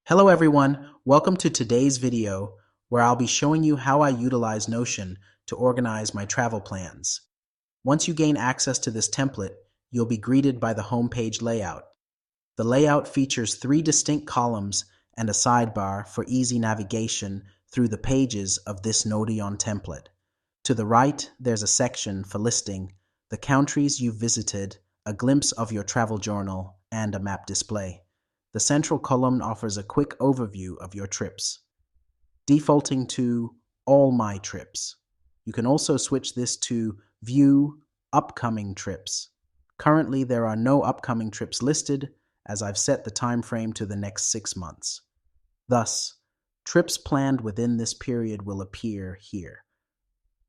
Hello everyone, welcome to today's video where I'll be showing you how I utilize Notion to organize my travel plans. Once you gain access to this template, you'll be greeted by the homepage layout. The layout features three distinct columns and a sidebar for easy navigation through the pages of this Notion template. To the right, there's a section for listing the countries you've visited, a glimpse of your travel journal, and a map display. The central column offers a quick overview of your trips, defaulting to All My Trips. You can also switch this to View Upcoming Trips. Currently, there are no upcoming trips listed, as I've set the time frame to the next 6 months. Thus, trips planned within this period will appear here.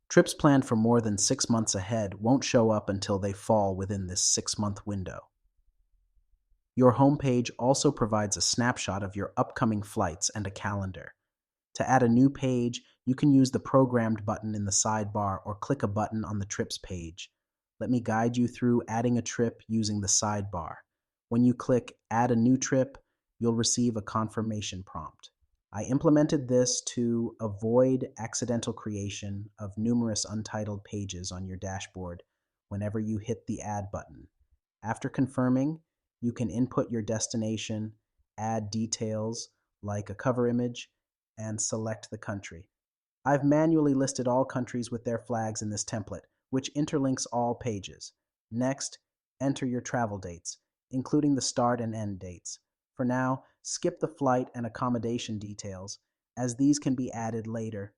Trips planned for more than 6 months ahead won't show up until they fall within this 6-month window. Your homepage also provides a snapshot of your upcoming flights and a calendar. To add a new page, you can use the Programmed button in the sidebar or click a button on the Trips page. Let me guide you through adding a trip using the sidebar. When you click Add a New Trip, you'll receive a confirmation prompt. I implemented this to avoid accidental creation of numerous untitled pages on your dashboard whenever you hit the Add button. After confirming, you can input your destination, add details like a cover image, and select the country. I've manually listed all countries with their flags in this template, which interlinks all pages. Next, enter your travel dates, including the start and end dates. For now, skip the flight and accommodation details, as these can be added later.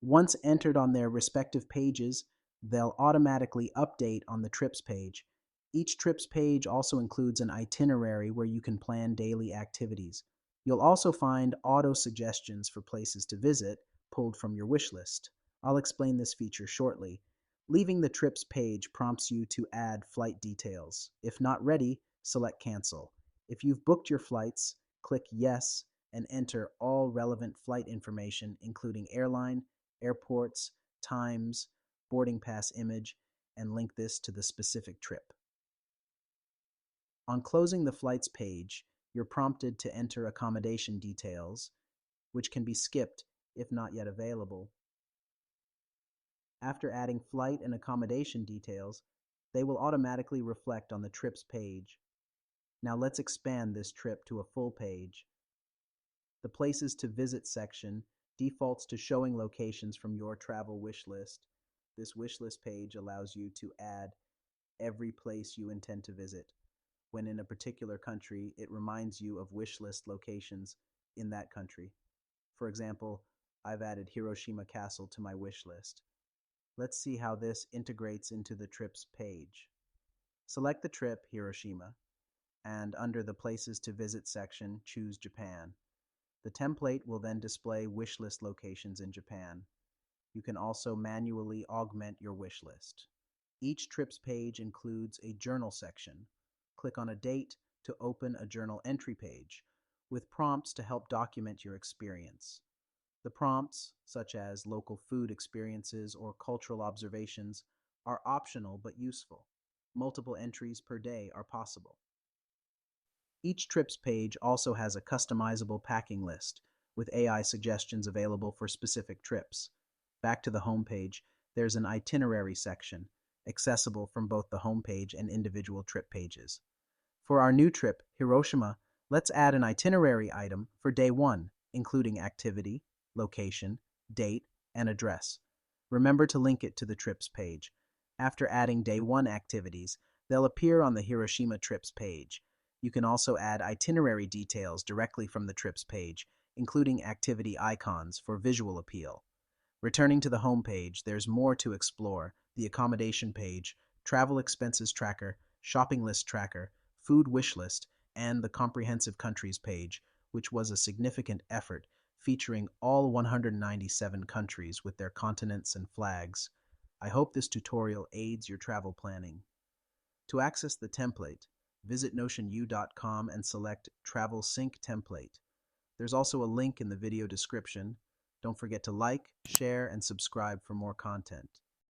Once entered on their respective pages, they'll automatically update on the trips page. Each trips page also includes an itinerary where you can plan daily activities. You'll also find auto suggestions for places to visit pulled from your wish list. I'll explain this feature shortly. Leaving the trips page prompts you to add flight details. If not ready, select cancel. If you've booked your flights, click yes and enter all relevant flight information, including airline, airports, times, boarding pass image, and link this to the specific trip. On closing the flights page, you're prompted to enter accommodation details, which can be skipped if not yet available. After adding flight and accommodation details, they will automatically reflect on the trips page. Now let's expand this trip to a full page. The Places to Visit section defaults to showing locations from your travel wish list. This wish list page allows you to add every place you intend to visit. When in a particular country, it reminds you of wish list locations in that country. For example, I've added Hiroshima Castle to my wish list. Let's see how this integrates into the trips page. Select the trip, Hiroshima, and under the Places to Visit section, choose Japan. The template will then display wish list locations in Japan. You can also manually augment your wish list. Each trips page includes a journal section. Click on a date to open a journal entry page with prompts to help document your experience. The prompts, such as local food experiences or cultural observations, are optional but useful. Multiple entries per day are possible. Each trips page also has a customizable packing list with AI suggestions available for specific trips. Back to the home page, there's an itinerary section, accessible from both the home page and individual trip pages. For our new trip, Hiroshima, let's add an itinerary item for day 1, including activity, location, date, and address. Remember to link it to the trips page. After adding day 1 activities, they'll appear on the Hiroshima trips page. You can also add itinerary details directly from the trips page, including activity icons for visual appeal. Returning to the home page, there's more to explore: the accommodation page, travel expenses tracker, shopping list tracker, food wish list, and the comprehensive countries page, which was a significant effort, featuring all 197 countries with their continents and flags. I hope this tutorial aids your travel planning. To access the template, visit notionu.com and select Travel Sync Template. There's also a link in the video description. Don't forget to like, share, and subscribe for more content.